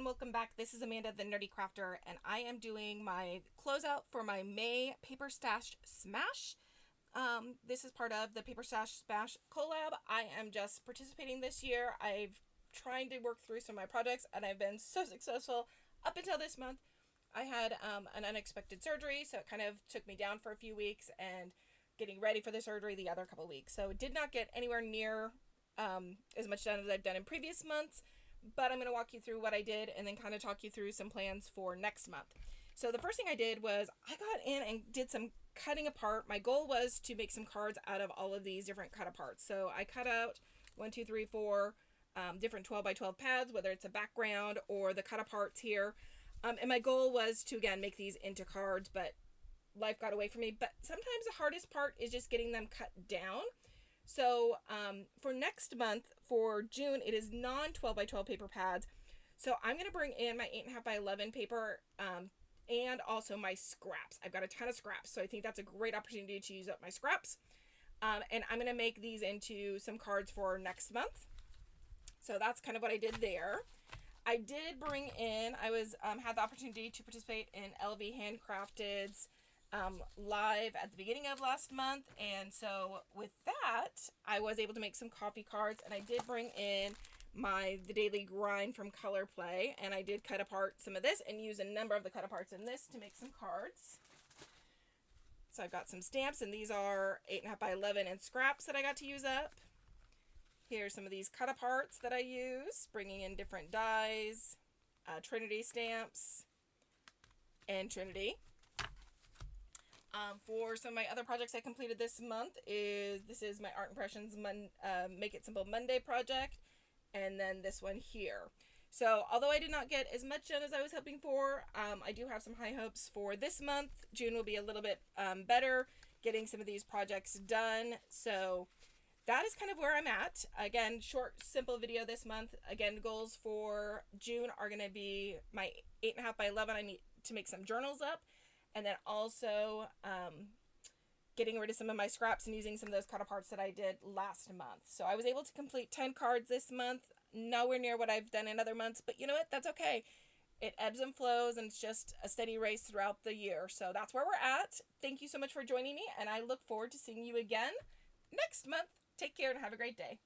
welcome back. This is Amanda, the Nerdy Crafter, and I am doing my closeout for my May Paper Stash Smash. This is part of the Paper Stash Smash collab. I am just participating this year. I've trying to work through some of my projects, and I've been so successful up until this month. I had an unexpected surgery, so it kind of took me down for a few weeks, and getting ready for the surgery the other couple weeks. So it did not get anywhere near as much done as I've done in previous months. But I'm going to walk you through what I did and then kind of talk you through some plans for next month. So the first thing I did was I got in and did some cutting apart. My goal was to make some cards out of all of these different cut aparts. So I cut out 4 different 12 by 12 pads, whether it's a background or the cut aparts here. And my goal was to, again, make these into cards, but life got away from me. But sometimes the hardest part is just getting them cut down. So for next month, for June, it is non-12 by 12 paper pads. So I'm going to bring in my 8.5 by 11 paper and also my scraps. I've got a ton of scraps, so I think that's a great opportunity to use up my scraps. And I'm going to make these into some cards for next month. So that's kind of what I did there. I did bring in, had the opportunity to participate in LV Handcrafted's live at the beginning of last month, and so with that I was able to make some coffee cards, and I did bring in the daily grind from Color Play, and I did cut apart some of this and use a number of the cut aparts in this to make some cards. So I've got some stamps, and these are 8.5 by 11 and scraps that I got to use up. Here's some of these cut aparts that I use, bringing in different dies, Trinity stamps and Trinity. For some of my other projects I completed this month this is my Art Impressions Make It Simple Monday project, and then this one here. So although I did not get as much done as I was hoping for, I do have some high hopes for this month. June will be a little bit better getting some of these projects done. So that is kind of where I'm at. Again, short, simple video this month. Again, goals for June are going to be my 8.5 by 11. I need to make some journals up. And then also getting rid of some of my scraps and using some of those cut aparts that I did last month. So I was able to complete 10 cards this month. Nowhere near what I've done in other months. But you know what? That's okay. It ebbs and flows, and it's just a steady race throughout the year. So that's where we're at. Thank you so much for joining me, and I look forward to seeing you again next month. Take care and have a great day.